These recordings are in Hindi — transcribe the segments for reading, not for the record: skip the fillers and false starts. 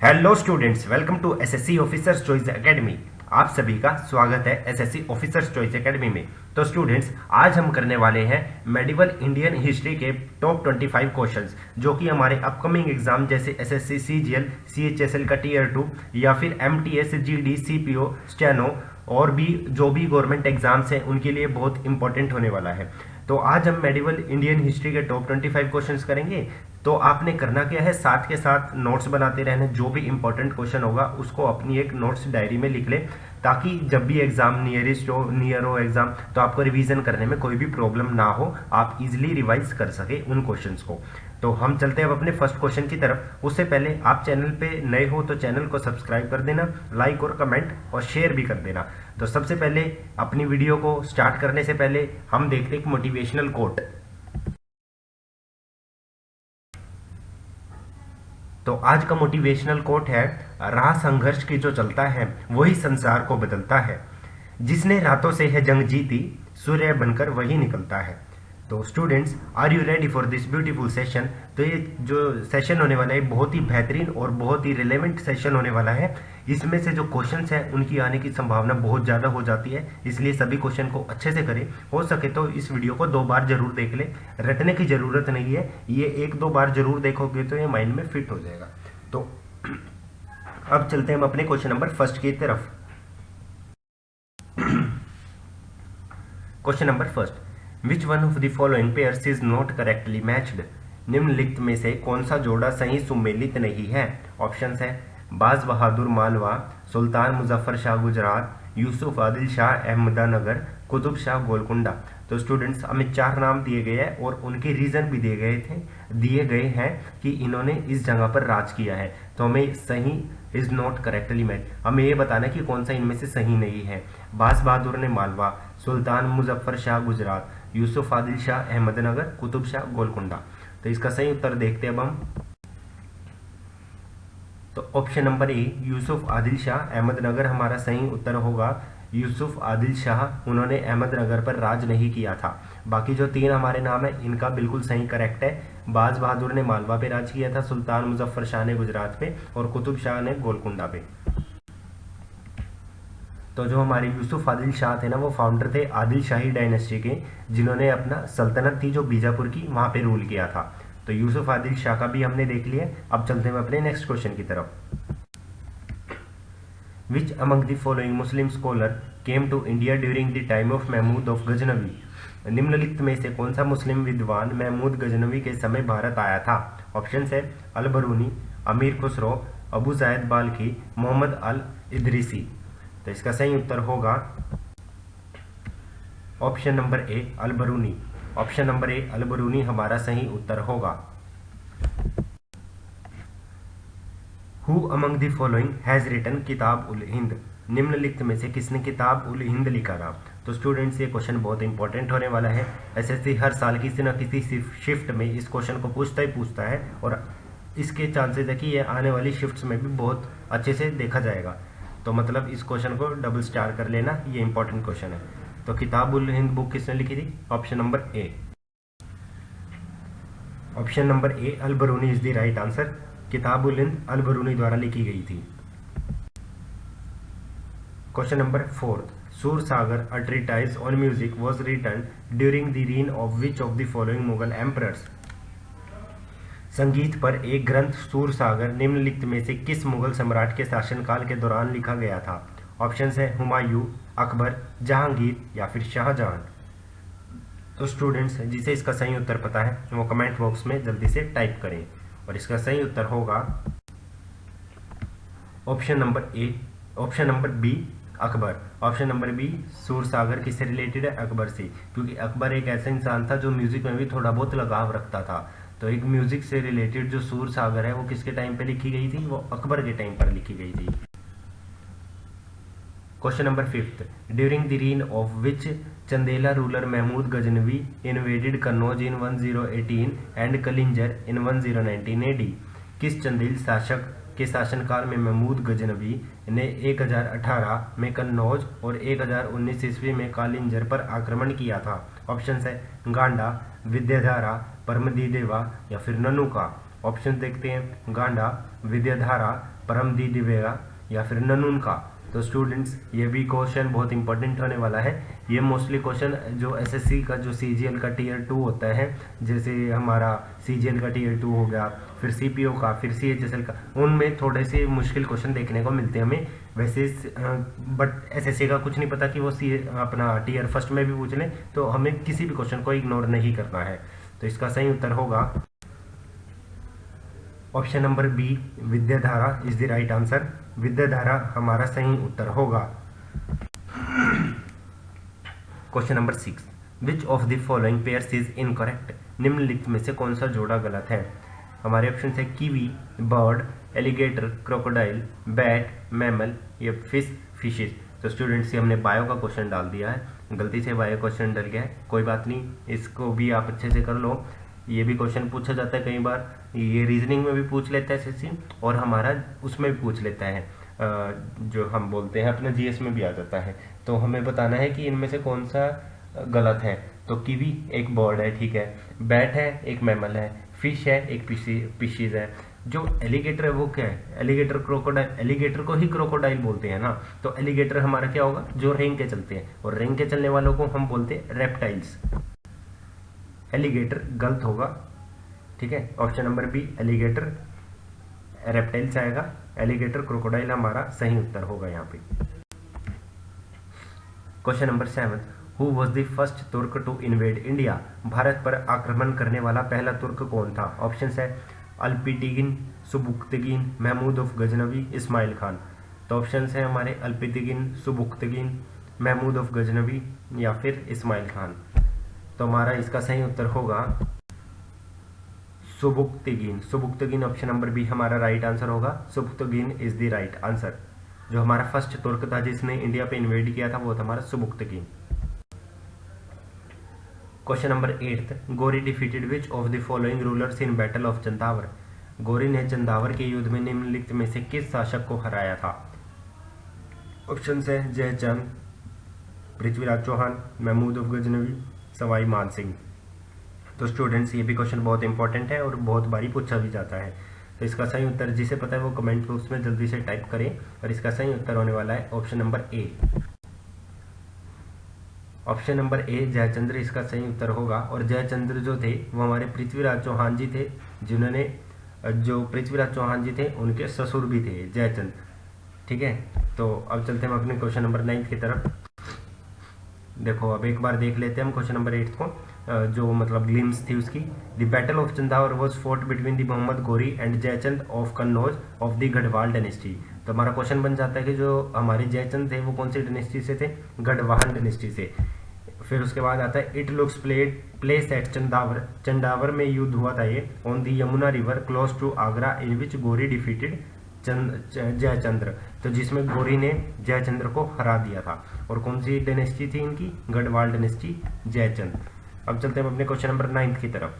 Hello students, welcome to SSC officers choice academy. आप सभी का स्वागत है एसएससी ऑफिसर्स चॉइस एकेडमी में। तो स्टूडेंट्स, आज हम करने वाले हैं मेडिवल इंडियन हिस्ट्री के टॉप 25 क्वेश्चंस, जो कि हमारे अपकमिंग एग्जाम जैसे एसएससी सीजीएल, सीएचएसएल का टीयर 2 या फिर एमटीएस, जीडी, सीपीओ, स्टेनो और भी जो भी गवर्नमेंट एग्जाम्स हैं उनके लिए बहुत इंपॉर्टेंट होने वाला है। तो आज हम मेडिवल इंडियन हिस्ट्री के टॉप 25 क्वेश्चंस करेंगे। तो आपने करना क्या है, साथ के साथ नोट्स बनाते रहने, जो भी इंपॉर्टेंट क्वेश्चन होगा उसको अपनी एक नोट्स डायरी में लिख ले, ताकि जब भी एग्जाम नियर हो एग्जाम, तो आपको रिवीजन करने में कोई भी प्रॉब्लम ना हो, आप इजिली रिवाइज कर सके उन क्वेश्चंस को। तो हम चलते हैं अब अपने फर्स्ट क्वेश्चन की तरफ। उससे पहले आप चैनल पे नए हो तो चैनल को सब्सक्राइब कर देना, लाइक और कमेंट और शेयर भी कर देना। तो सबसे पहले अपनी वीडियो को स्टार्ट करने से पहले हम देखते हैं एक मोटिवेशनल कोट। तो आज का मोटिवेशनल कोट है, राह संघर्ष की जो चलता है वही संसार को बदलता है, जिसने रातों से है जंग जीती, सूर्य बनकर वही निकलता है। तो students, are you ready for this beautiful session? तो ये जो सेशन होने वाला है बहुत ही बेहतरीन और बहुत ही रिलेवेंट सेशन होने वाला है। इसमें से जो क्वेश्चंस हैं उनकी आने की संभावना बहुत ज़्यादा हो जाती है, इसलिए सभी क्वेश्चन को अच्छे से करें। हो सके तो इस वीडियो को 2 बार जरूर देख ले, रटने की ज़रूरत नहीं है, ये 1-2 बार जरूर देखोगे तो ये माइंड में फिट हो जाएगा। तो अब चलते हैं हम अपने क्वेश्चन नंबर फर्स्ट की तरफ। Question number first, which one of the following pairs is not correctly matched? निम्नलिखित में से कौन सा जोड़ा सही सुमेलित नहीं है? ऑप्शंस है बाज बहादुर मालवा, सुल्तान मुजफ्फर शाह गुजरात, यूसुफ आदिल शाह अहमदानगर, कुतुब शाह गोलकुंडा। तो स्टूडेंट्स, हमें 4 नाम दिए गए हैं और उनके रीजन भी दिए गए हैं कि इन्होंने इस जगह पर राज किया है। तो हमें सही इज नॉट करेक्टली मैच, हमें ये बताना है कि कौन सा इनमें से सही नहीं है। बाज बहादुर ने मालवा, सुल्तान मुजफ्फर शाह गुजरात, यूसुफ आदिल शाह अहमदनगर, कुतुब शाह गोलकुंडा। तो इसका सही उत्तर देखते हैं अब हम। तो ऑप्शन नंबर ए, यूसुफ आदिल शाह अहमदनगर हमारा सही उत्तर होगा। यूसुफ आदिल शाह, उन्होंने अहमदनगर पर राज नहीं किया था। बाकी जो 3 हमारे नाम है इनका बिल्कुल सही करेक्ट है। बाज बहादुर ने मालवा पे राज किया था, सुल्तान मुजफ्फर शाह ने गुजरात पे और कुतुब शाह ने गोलकुंडा पे। तो जो हमारे यूसुफ आदिल शाह थे ना, वो फाउंडर थे आदिल शाही डायनेस्टी के, जिन्होंने अपना सल्तनत थी जो बीजापुर की, वहां पे रूल किया था। तो यूसुफ आदिल शाह का भी हमने देख लिया। अब चलते हैं अपने नेक्स्ट क्वेश्चन की तरफ। Which among the following Muslim scholar came to India during the time of Mahmud of Ghaznavi? निम्नलिखित में से कौन सा मुस्लिम विद्वान महमूद गजनवी के समय भारत आया था? ऑप्शन है अल बरूनी, अमीर खुसरो, अबू जायद बाल्खी, मोहम्मद अल इदरीसी। तो इसका सही उत्तर होगा option number A Al Biruni. Option number A Al Biruni हमारा सही उत्तर होगा। Who among the following has written Kitab ul Hind? निम्नलिखित में से किसने किताब उल हिंद लिखा था? तो स्टूडेंट्स, ये क्वेश्चन बहुत इंपॉर्टेंट होने वाला है। एसएससी हर साल किसी न किसी शिफ्ट में इस क्वेश्चन को पूछता है और इसके चांसेस है कि ये आने वाली शिफ्ट्स में भी बहुत अच्छे से देखा जाएगा। तो मतलब इस क्वेश्चन को डबल स्टार कर लेना, ये इंपॉर्टेंट क्वेश्चन है। तो किताब उल हिंद बुक किसने लिखी थी? Option number A. Option number A Al Biruni is the right answer. Kitab ul Hind अल बरूनी द्वारा लिखी गई थी। Question number 4, Sur Sagar a treatise on music was written during the reign of which of the following Mughal emperors? संगीत पर एक ग्रंथ सूर सागर निम्नलिखित में से किस मुगल सम्राट के शासनकाल के दौरान लिखा गया था? ऑप्शन है हुमायूं, अकबर, जहांगीर या फिर शाहजहां। तो स्टूडेंट्स, जिसे इसका सही उत्तर पता है वो कमेंट बॉक्स में जल्दी से टाइप करें, और इसका सही उत्तर होगा option number A, option number B Akbar. Option number B, Sur Sagar किससे रिलेटेड है? अकबर से, क्योंकि अकबर एक ऐसा इंसान था जो म्यूजिक में भी थोड़ा बहुत लगाव रखता था। तो एक म्यूजिक से रिलेटेड जो सूर सागर है वो किसके टाइम पे लिखी गई थी? वो अकबर के टाइम पर लिखी गई थी। Question number 5, during the reign of which Chandela ruler Mahmud Ghaznavi invaded Kannauj in 1018 and Kalinjar in 1019 AD? किस चंदेल शासक के शासनकाल में महमूद गजनवी ने 1018 में कन्नौज और 1019 ईस्वी में कालिंजर पर आक्रमण किया था? ऑप्शन है गांडा, विद्याधारा, परमदीदेवा या फिर ननुका। ऑप्शन देखते हैं, गांडा, विद्याधारा, परमदी दिवेगा या फिर ननून का। तो स्टूडेंट्स ये भी क्वेश्चन बहुत इंपॉर्टेंट होने वाला है। ये मोस्टली क्वेश्चन जो एसएससी का जो सीजीएल का टीयर 2 होता है, जैसे हमारा सीजीएल का टीयर 2 हो गया, फिर सीपीओ का, फिर सीएचएसएल का, उनमें थोड़े से मुश्किल क्वेश्चन देखने को मिलते हैं हमें वैसे। बट एसएससी का कुछ नहीं पता कि वो अपना टीयर फर्स्ट में भी पूछ लें, तो हमें किसी भी क्वेश्चन को इग्नोर नहीं करना है। तो इसका सही उत्तर होगा option number B, Vidyadhara is the right answer. Vidyadhara हमारा सही उत्तर होगा। Question number 6, which of the following pairs is incorrect. निम्नलिखित में से कौन सा जोड़ा गलत है। हमारे ऑप्शन है kiwi, bird, alligator, crocodile, bat, mammal या फिशेज। तो स्टूडेंट्स ये हमने बायो का क्वेश्चन डाल दिया है, गलती से बायो क्वेश्चन डल गया है, कोई बात नहीं, इसको भी आप अच्छे से कर लो। ये भी क्वेश्चन पूछा जाता है कई बार, ये रीजनिंग में भी पूछ लेता है एसएससी, और हमारा उसमें भी पूछ लेता है, जो हम बोलते हैं अपना जीएस में भी आ जाता है। तो हमें बताना है कि इनमें से कौन सा गलत है। तो कीवी एक बर्ड है, ठीक है, बैट है एक मैमल है, फिश है एक फिशीज है, जो एलिगेटर है वो क्या है, एलिगेटर क्रोकोडाइल, एलिगेटर को ही क्रोकोडाइल बोलते हैं ना। तो एलिगेटर हमारा क्या होगा, जो रेंग के चलते हैं, और रेंग के चलने वालों को हम बोलते हैं रेप्टाइल्स। एलिगेटर गलत होगा, ठीक है, option number B alligator reptiles आएगा, एलिगेटर क्रोकोडाइल हमारा सही उत्तर होगा यहाँ पे। Question number 7, who was the first Turk to invade India. Bharat पर आक्रमण करने वाला पहला तुर्क कौन था। ऑप्शन है अल्पिटिगिन, सुबुक्तगिन, महमूद उफ गजनवी, इस्माइल खान। तो ऑप्शन है हमारे अल्पिटिगिन, सुबुक्तगिन, महमूद उफ गजनवी या फिर इस्माइल खान। तो हमारा इसका सही उत्तर होगा सुबुक्तगिन। सुबुक्तगिन ऑप्शन नंबर बी हमारा राइट आंसर होगा। सुबुक्तगिन इज द राइट आंसर। जो हमारा फर्स्ट तुर्क था जिसने इंडिया पे इन्वेड किया था वो था हमारा सुबुक्तगिन। Question number 8, Ghori defeated which of the following rulers in battle of Chandawar. Ghori ने चंदावर के युद्ध में निम्नलिखित में से किस शासक को हराया था। ऑप्शन है जयचंद, पृथ्वीराज चौहान, महमूद उफ गजनवी, सवाई मान सिंह। तो स्टूडेंट्स ये भी क्वेश्चन बहुत इंपॉर्टेंट है और बहुत बारी पूछा भी जाता है। तो इसका सही उत्तर जिसे पता है वो कमेंट बॉक्स में जल्दी से टाइप करें, और इसका सही उत्तर होने वाला है option number A. Option number ए जयचंद्र इसका सही उत्तर होगा। और जयचंद्र जो थे वो हमारे पृथ्वीराज चौहान जी थे, जिन्होंने जो पृथ्वीराज चौहान जी थे उनके ससुर भी थे जयचंद, ठीक है। तो अब चलते हैं हम अपने क्वेश्चन नंबर 9 की तरफ। देखो अब एक बार देख लेते हैं हम क्वेश्चन नंबर 8 को, जो मतलब ग्लिम्स थी उसकी। The battle of Chandawar was fought between the Mohammad Ghori and Jaichand of Kannauj of the Garhwal dynasty. तो हमारा क्वेश्चन बन जाता है कि जो हमारे जयचंद थे वो कौन सी डायनेस्टी से थे, गढ़वाल डायनेस्टी से। फिर उसके बाद आता है it looks place at Chandawar. Chandawar में युद्ध हुआ था ये on the Yamuna river close to Agra in which Ghori defeated Jayachandra. तो जिसमें गोरी ने जयचंद्र को हरा दिया था। और कौन सी डायनेस्टी थी इनकी, गढ़वाल डायनेस्टी, जयचंद। अब चलते हैं अपने क्वेश्चन नंबर 9 की तरफ।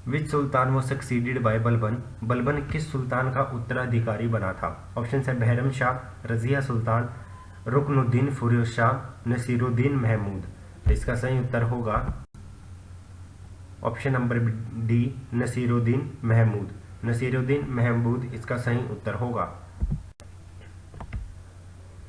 विच सुल्तान वो सक्सीडेड बाय बलबन। बलबन किस सुल्तान का उत्तराधिकारी बना था। ऑप्शन है बहरम शाह, रजिया सुल्तान, रुकनुद्दीन फिरोज शाह, नसीरुद्दीन महमूद। तो इसका सही उत्तर होगा option number D Nasiruddin Mahmud. Nasiruddin Mahmud इसका सही उत्तर होगा।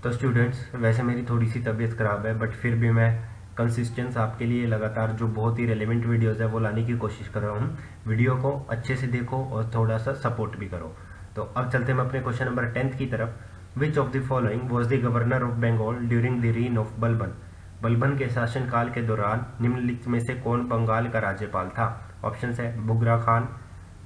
तो स्टूडेंट्स वैसे मेरी थोड़ी सी तबीयत खराब है, बट फिर भी मैं कंसिस्टेंस आपके लिए लगातार जो बहुत ही रेलेवेंट वीडियोस है वो लाने की कोशिश कर रहा हूँ। वीडियो को अच्छे से देखो और थोड़ा सा सपोर्ट भी करो। तो अब चलते हैं अपने क्वेश्चन नंबर 10 की तरफ। Which of the following was the governor of Bengal during the reign of Balban. Balban के शासनकाल के दौरान निम्नलिखित में से कौन बंगाल का राज्यपाल था। ऑप्शन है बुगरा खान,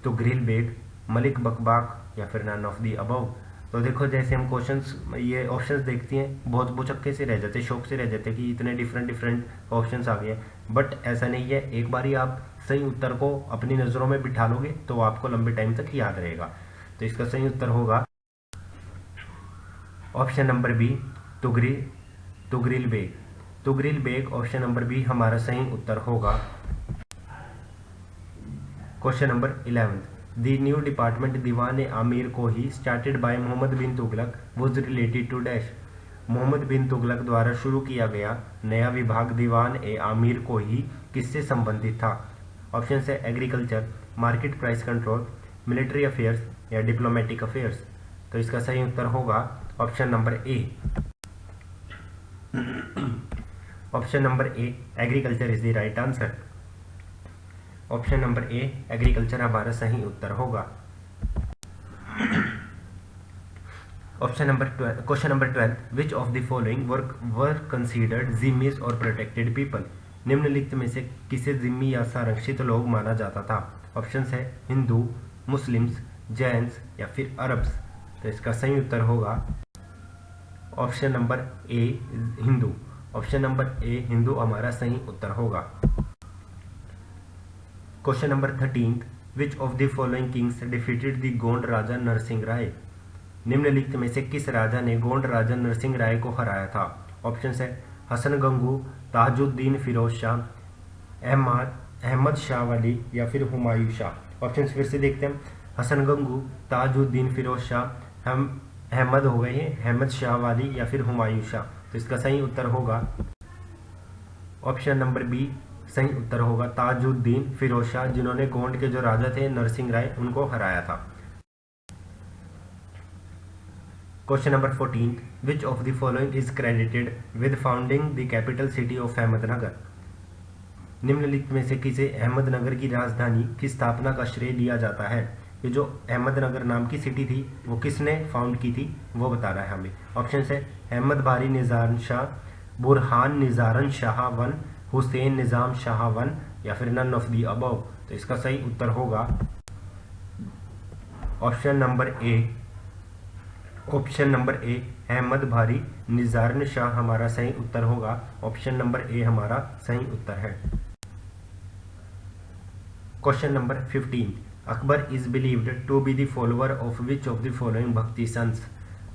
तुगरिल बेग, मलिक बकबाक या फिर नन ऑफ दी अबव। तो देखो जैसे हम क्वेश्चंस ये ऑप्शंस देखती हैं बहुत बुचक्के से रह जाते, शौक से रह जाते कि इतने डिफरेंट ऑप्शंस आ गए, बट ऐसा नहीं है। एक बार ही आप सही उत्तर को अपनी नज़रों में बिठा लोगे तो आपको लंबे टाइम तक याद रहेगा। तो इसका सही उत्तर होगा option number B Tughril Beg. Tughril Beg option number B हमारा सही उत्तर होगा। Question number 11, the new department Diwan Amir Kohi started by Mohammad bin Tughlaq was related to dash. Mohammad bin Tughlaq द्वारा शुरू किया गया नया विभाग दीवान ए आमिर को ही किससे संबंधित था। ऑप्शन है agriculture, market price control, military affairs या डिप्लोमेटिक अफेयर्स। तो इसका सही उत्तर होगा option number A. Option number A, agriculture is the right answer. Option number A, agriculture हमारा सही उत्तर होगा। Question number 12, which of the following were considered zimmis और प्रोटेक्टेड पीपल। निम्नलिखित में से किसे जिम्मी या संरक्षित लोग माना जाता था। ऑप्शन है हिंदू, मुस्लिम्स, जैन्स या फिर अरब्स। तो इसका सही उत्तर होगा option number A, Hindu. Option number A, Hindu हमारा सही उत्तर होगा। Question number 13, which of the following kings defeated the Gond Raja Narsingh Rai. निम्नलिखित में से किस राजा ने गोंड राजा नरसिंह राय को हराया था। ऑप्शन है हसन गंगू, ताजुद्दीन फिरोज शाह, अहमद शाह वाली या फिर हुमायूं शाह। ऑप्शन फिर से देखते हैं, हसन गंगू, ताजुद्दीन फिरोज शाह, अहमद हो गए हैं, अहमद शाह वाली या फिर हुमायूं शाह। तो इसका सही उत्तर होगा ऑप्शन नंबर बी, सही उत्तर होगा ताजुद्दीन फिरोज शाह, जिन्होंने गोंड के जो राजा थे नरसिंह राय उनको हराया था। Question number 14, which of the following is credited with founding the capital city of Ahmednagar. निम्नलिखित में से किसे अहमदनगर की राजधानी की स्थापना का श्रेय दिया जाता है। ये जो अहमदनगर नाम की सिटी थी वो किसने फाउंड की थी वो बता रहा है हमें। ऑप्शन है अहमद बारी निज़ार शाह, बुरहान निज़ारन शाह वन, हुसैन निज़ाम शाह वन या फिर नन ऑफ दी अबव। तो इसका सही उत्तर होगा option number A. Option number A, Ahmad भारी निज़ारन शाह हमारा सही उत्तर होगा। ऑप्शन नंबर ए हमारा सही उत्तर है। Question number 15, Akbar is believed to be the follower of which of the following bhakti sant.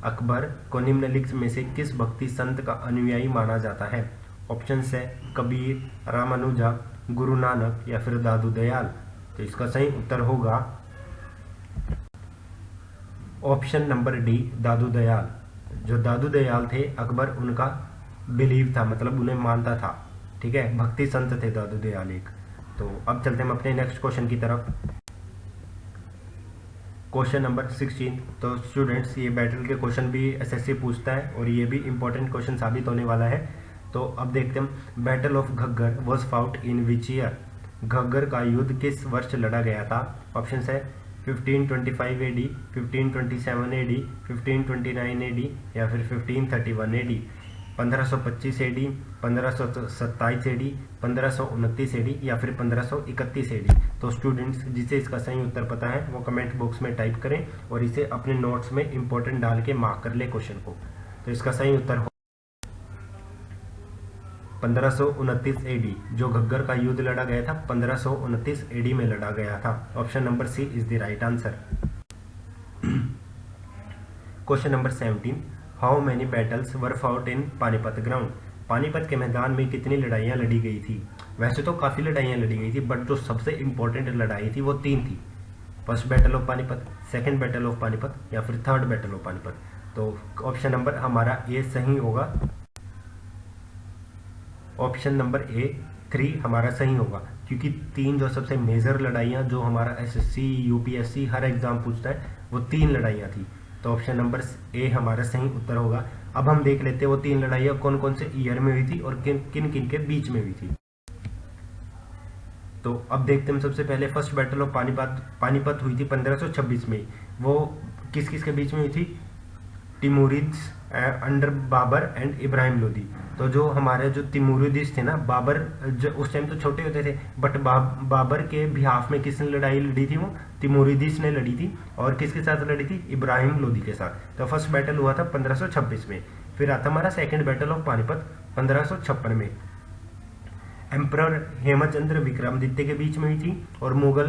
Akbar को निम्नलिखित में से किस भक्ति संत का अनुयायी माना जाता है। ऑप्शन है कबीर, रामानुजा, गुरु नानक या फिर दादू दयाल। तो इसका सही उत्तर होगा ऑप्शन नंबर डी, दादू दयाल। जो दादू दयाल थे अकबर उनका बिलीव था, मतलब उन्हें मानता था। ठीक है, भक्ति संत थे दादू दयाल एक। तो अब चलते हैं अपने नेक्स्ट क्वेश्चन की तरफ। Question number 16। तो स्टूडेंट्स, ये बैटल के क्वेश्चन भी एसएससी पूछता है और ये भी इंपॉर्टेंट क्वेश्चन साबित होने वाला है। तो अब देखते हैं, battle of Ghaggar was fought in which year. Ghaggar का युद्ध किस वर्ष लड़ा गया था। ऑप्शन है 1525 AD, 1527 AD, 1529 AD या फिर 1531 AD। 1525 AD, 1527 AD, 1529 AD या फिर 1531 AD। तो स्टूडेंट्स, जिसे इसका सही उत्तर पता है वो कमेंट बॉक्स में टाइप करें और इसे अपने नोट्स में इंपॉर्टेंट डाल के मार्क कर ले क्वेश्चन को। तो इसका सही उत्तर हो 1529 AD। जो घग्गर का युद्ध लड़ा गया था 1529 AD में लड़ा गया था। Option number C is the right answer. Question number 17, how many battles were fought in Panipat ground. Panipat के मैदान में कितनी लड़ाइयाँ लड़ी गई थी। वैसे तो काफ़ी लड़ाइयाँ लड़ी गई थी, बट जो सबसे इंपॉर्टेंट लड़ाई थी वो 3 थी। First battle of Panipat, second battle of Panipat या फिर थर्ड बैटल ऑफ पानीपत। तो ऑप्शन नंबर हमारा ए सही होगा। ऑप्शन नंबर ए 3 हमारा सही होगा, क्योंकि 3 जो सबसे मेजर लड़ाइयाँ जो हमारा एसएससी यूपीएससी हर एग्जाम पूछता है वो 3 लड़ाइयाँ थी। तो ऑप्शन नंबर ए हमारा सही उत्तर होगा। अब हम देख लेते हैं वो 3 लड़ाइयाँ कौन कौन से ईयर में हुई थी और किन किन के बीच में हुई थी। तो अब देखते हैं सबसे पहले फर्स्ट बैटल ऑफ पानीपत हुई थी 1526 में। वो किस किस के बीच में हुई थी। तिमूरिड्स अंडर बाबर एंड इब्राहिम लोदी। तो जो हमारे जो तिमूरिड्स थे ना, बाबर जो उस टाइम तो छोटे होते थे, बट बाबर के बिहाफ में किसने लड़ाई लड़ी थी, वो तिमूरिड्स ने लड़ी थी। और किसके साथ लड़ी थी, इब्राहिम लोदी के साथ। तो फर्स्ट बैटल हुआ था 1526 में। फिर आता हमारा सेकेंड बैटल ऑफ पानीपत 1556 में। एम्परर हेमचंद्र विक्रमादित्य के बीच में हुई थी और मुगल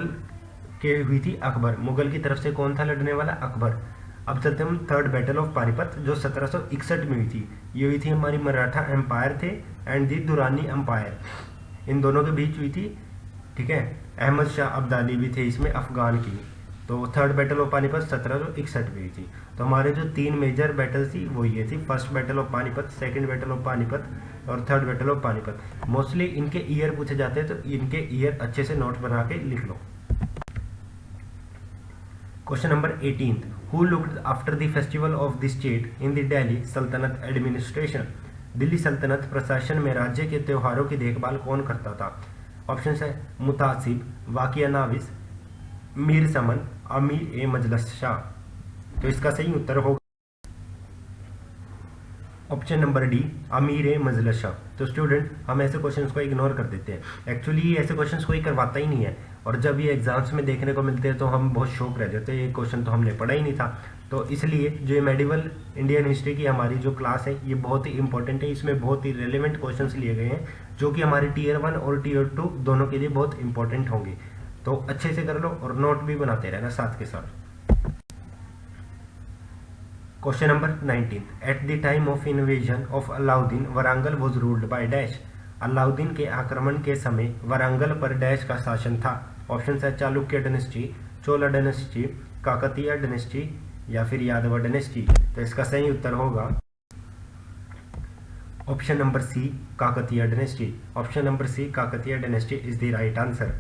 के हुई थी अकबर। मुगल की तरफ से कौन था लड़ने वाला, अकबर। अब चलते हम थर्ड बैटल ऑफ पानीपत जो 1761 में हुई थी। ये हुई थी हमारी मराठा एम्पायर थे एंड दी दुरानी एम्पायर, इन दोनों के बीच हुई थी। ठीक है, अहमद शाह अब्दाली भी थे इसमें अफगान की। तो थर्ड बैटल ऑफ पानीपत 1761 में हुई थी। तो हमारे जो 3 मेजर बैटल थी वो ये थी, first battle of Panipat, second battle of Panipat और third battle of Panipat. Mostly इनके ईयर पूछे जाते हैं, तो इनके ईयर अच्छे से नोट बना के लिख लो। Question number 18, who looked after the festival of the state in the Delhi Sultanate administration? Delhi सल्तनत प्रशासन में राज्य के त्योहारों की देखभाल कौन करता था? ऑप्शन है मुतासिब, वाकिया नाविस, मीर समन, अमीर ए मजलस शाह। तो इसका सही उत्तर होगा ऑप्शन नंबर डी, अमीर ए मजलस शाह। तो स्टूडेंट, हम ऐसे क्वेश्चंस को इग्नोर कर देते हैं। एक्चुअली ऐसे क्वेश्चंस कोई करवाता ही नहीं है, और जब ये एग्जाम्स में देखने को मिलते हैं तो हम बहुत शौक रह जाते हैं, ये क्वेश्चन तो हमने पढ़ा ही नहीं था। तो इसलिए जो ये मेडिवल इंडियन हिस्ट्री की हमारी जो क्लास है ये बहुत ही इंपॉर्टेंट है। इसमें बहुत ही रेलिवेंट क्वेश्चंस लिए गए हैं जो कि हमारे टीयर 1 और टीयर 2 दोनों के लिए बहुत इंपॉर्टेंट होंगे। तो अच्छे से कर लो और नोट भी बनाते रहना साथ के साथ। Question number 19, at the time of invasion of Alauddin Warangal was ruled by dash? Alauddin के आक्रमण के समय वरांगल पर डैश का शासन था? ऑप्शन है Chalukya dynasty, Chola dynasty, Kakatiya dynasty या फिर यादव डायनेस्टी। तो इसका सही उत्तर होगा option number C, Kakatiya dynasty. Option number C, Kakatiya dynasty is the right answer.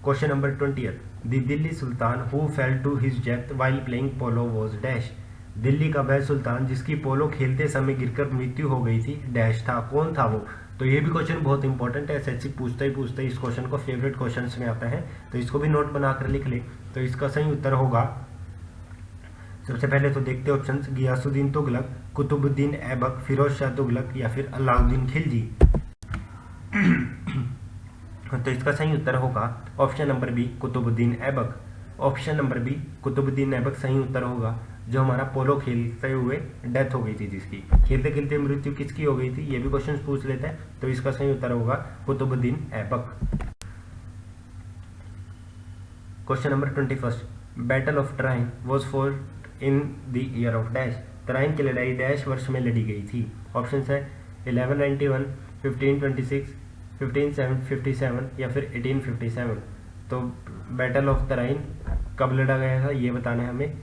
Question number 20, the Delhi sultan who fell to his death while playing polo was dash? Delhi का वह सुल्तान जिसकी पोलो खेलते समय गिरकर मृत्यु हो गई थी डैश था, कौन था वो? तो ये भी क्वेश्चन बहुत इंपॉर्टेंट है, एसएससी पूछते ही इस क्वेश्चन को फेवरेट क्वेश्चंस में आता है, तो इसको भी नोट बनाकर लिख ले। तो इसका सही उत्तर होगा, सबसे पहले तो देखते हैं ऑप्शंस, गियासुद्दीन तुगलक, कुतुबुद्दीन ऐबक, फिरोज शाह तुगलक या फिर अलाउद्दीन खिलजी। तो इसका सही उत्तर होगा option number B, Qutubuddin Aibak. Option number B, Qutubuddin Aibak सही उत्तर होगा। जो हमारा पोलो खेलते हुए डेथ हो गई थी, जिसकी खेलते खेलते मृत्यु किसकी हो गई थी, ये भी क्वेश्चन पूछ लेते हैं। तो इसका सही उत्तर होगा Qutbuddin Aibak. Question number 21, battle of Tarain was fought in the year of dash? Tarain की लड़ाई डैश वर्ष में लड़ी गई थी? ऑप्शन है 1191, 1526, 1557 या फिर 1857। तो बैटल ऑफ तराइन कब लड़ा गया था ये बताना है हमें।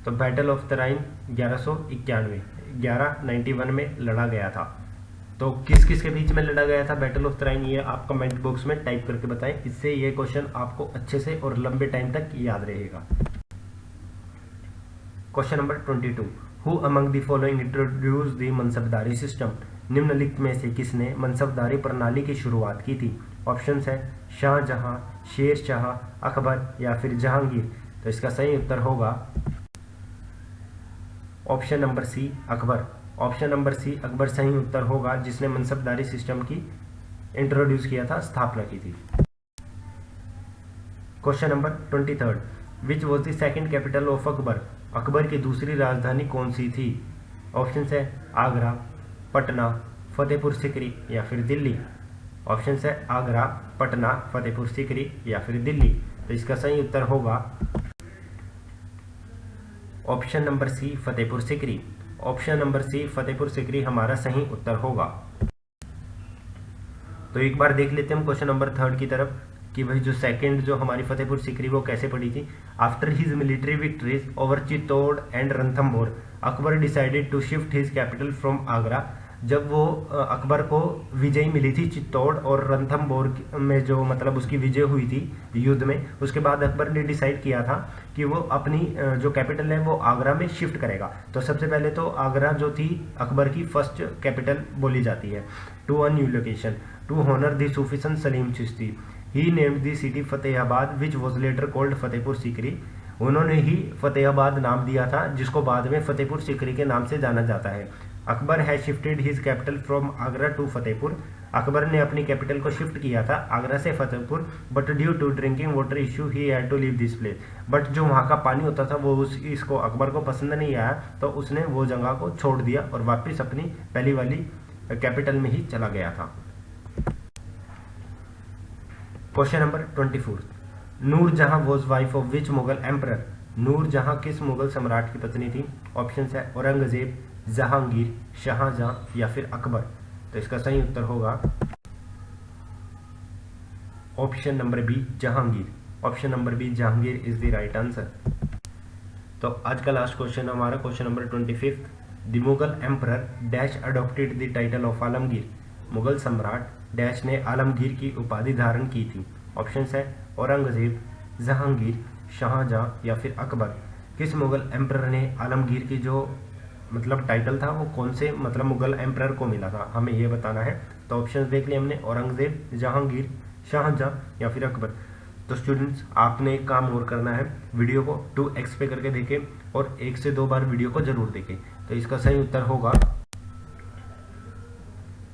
तो बैटल ऑफ तराइन 1191 में लड़ा गया था। तो किस किस के बीच में लड़ा गया था बैटल ऑफ तराइन, ये आप कमेंट बॉक्स में टाइप करके बताएं, इससे ये क्वेश्चन आपको अच्छे से और लंबे टाइम तक याद रहेगा। Question number 22, who among the following introduce the मनसबदारी system? निम्नलिखित में से किसने मनसबदारी प्रणाली की शुरुआत की थी? ऑप्शंस है शाहजहां, शेर शाह, अकबर या फिर जहांगीर। तो इसका सही उत्तर होगा option number C, Akbar. Option number C, Akbar सही उत्तर होगा, जिसने मनसबदारी सिस्टम की इंट्रोड्यूस किया था, स्थापना की थी। Question number 23, which was the second capital of Akbar? Akbar की दूसरी राजधानी कौन सी थी? ऑप्शन है आगरा, पटना, फतेहपुर सिकरी या फिर दिल्ली। ऑप्शन है आगरा, पटना, फतेहपुर सिकरी या फिर दिल्ली। तो इसका सही उत्तर होगा option number C, Fatehpur Sikri. Option number C, Fatehpur Sikri हमारा सही उत्तर होगा। तो एक बार देख लेते हैं हम क्वेश्चन नंबर 3 की तरफ कि भाई जो सेकंड जो हमारी फतेहपुर सिकरी वो कैसे पड़ी थी। After his military victories over Chittor and Ranthambore Akbar decided to shift his capital from Agra. जब वो अकबर को विजय मिली थी चित्तौड़ और रणथंभौर में, जो मतलब उसकी विजय हुई थी युद्ध में, उसके बाद अकबर ने डिसाइड किया था कि वो अपनी जो कैपिटल है वो आगरा में शिफ्ट करेगा। तो सबसे पहले तो आगरा जो थी अकबर की फर्स्ट कैपिटल बोली जाती है। To a new location to honour the Sufi sant Salim Chishti he named the city Fatehabad which was later called Fatehpur Sikri. उन्होंने ही फतेहाबाद नाम दिया था, जिसको बाद में फतेहपुर सिकरी के नाम से जाना जाता है। Akbar has shifted his capital from Agra to Fatehpur. Akbar ने अपनी कैपिटल को शिफ्ट किया था आगरा से Fatehpur, but due to drinking water issue he had to leave this place. But जो वहाँ का पानी होता था वो इसको अकबर को पसंद नहीं आया, तो उसने वो जगह को छोड़ दिया और वापस अपनी पहली वाली कैपिटल में ही चला गया था। Question number 24, Noorjahan was wife of which Mughal emperor? Noorjahan किस मुगल सम्राट की पत्नी थी? ऑप्शन है औरंगजेब, जहांगीर, शाहजहां या फिर अकबर। तो इसका सही उत्तर होगा option number B, Jahangir. Option number B, Jahangir is the right answer. तो आज का लास्ट क्वेश्चन हमारा question number 25, the Mughal emperor dash adopted the title of Alamgir. Mughal सम्राट डैश ने आलमगीर की उपाधि धारण की थी। ऑप्शन है औरंगजेब, जहांगीर, शाहजहां या फिर अकबर। किस मुगल एम्परर ने आलमगीर की जो मतलब टाइटल था वो कौन से मतलब मुगल एम्परर को मिला था, हमें ये बताना है। तो ऑप्शन देख लिए हमने, औरंगजेब, जहांगीर, शाहजहां या फिर अकबर। तो स्टूडेंट्स आपने एक काम और करना है, वीडियो को 2x पे करके देखें और 1 से 2 बार वीडियो को जरूर देखें। तो इसका सही उत्तर होगा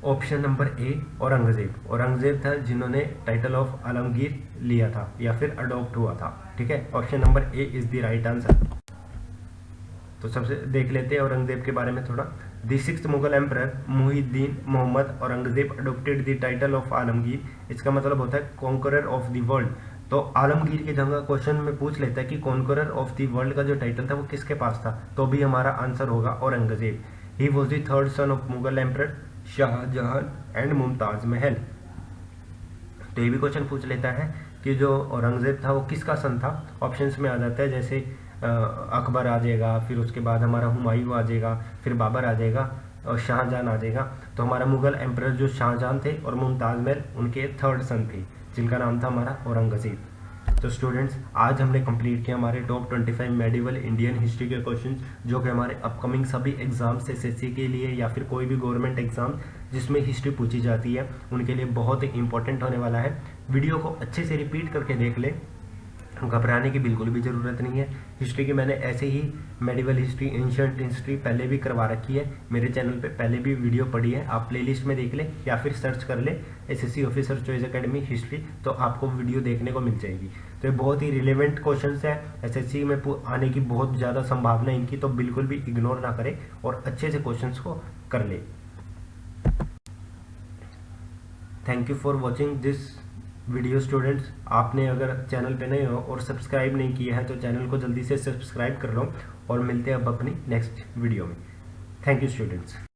ऑप्शन नंबर ए, औरंगजेब। औरंगजेब था जिन्होंने टाइटल ऑफ आलमगीर लिया था या फिर अडॉप्ट हुआ था। ठीक है, option number A is the right answer. तो सबसे देख लेते हैं औरंगजेब के बारे में थोड़ा। The sixth Mughal emperor Muhiuddin Mohammad Aurangzeb adopted the title of Alamgir. इसका मतलब होता है कॉन्करर ऑफ द वर्ल्ड। तो आलमगीर की जगह क्वेश्चन में पूछ लेता है कि कॉन्करर ऑफ द वर्ल्ड का जो टाइटल था वो किसके पास था, तो भी हमारा आंसर होगा Aurangzeb. He was the third son of Mughal emperor Shahjahan and Mumtaz Mahal. तो ये भी क्वेश्चन पूछ लेता है कि जो औरंगजेब था वो किसका सन था। ऑप्शंस में आ जाता है जैसे अकबर आ जाएगा, फिर उसके बाद हमारा हुमायूं आ जाएगा, फिर बाबर आ जाएगा और शाहजहां आ जाएगा। तो हमारा मुगल एम्परर जो शाहजहां थे और मुमताज महल उनके थर्ड सन थे जिनका नाम था हमारा औरंगजेब। तो स्टूडेंट्स आज हमने कंप्लीट किया हमारे टॉप 25 मेडिवल इंडियन हिस्ट्री के क्वेश्चंस जो कि हमारे अपकमिंग सभी एग्जाम्स एसएससी के लिए या फिर कोई भी गवर्नमेंट एग्जाम जिसमें हिस्ट्री पूछी जाती है उनके लिए बहुत ही इंपॉर्टेंट होने वाला है। वीडियो को अच्छे से रिपीट करके देख ले, घबराने की बिल्कुल भी ज़रूरत नहीं है। हिस्ट्री की मैंने ऐसे ही मेडिवल हिस्ट्री, एंशिएंट हिस्ट्री पहले भी करवा रखी है, मेरे चैनल पे पहले भी वीडियो पड़ी है, आप प्लेलिस्ट में देख ले या फिर सर्च कर ले SSC officer choice academy history, तो आपको वीडियो देखने को मिल जाएगी। तो ये बहुत ही रिलेवेंट क्वेश्चन है, एसएससी में आने की बहुत ज़्यादा संभावना है इनकी, तो बिल्कुल भी इग्नोर ना करें और अच्छे से क्वेश्चन को कर ले। Thank you for watching this video students. आपने अगर चैनल पे नए हो और सब्सक्राइब नहीं किया है तो चैनल को जल्दी से सब्सक्राइब कर लो और मिलते हैं अब अपनी नेक्स्ट वीडियो में। Thank you students.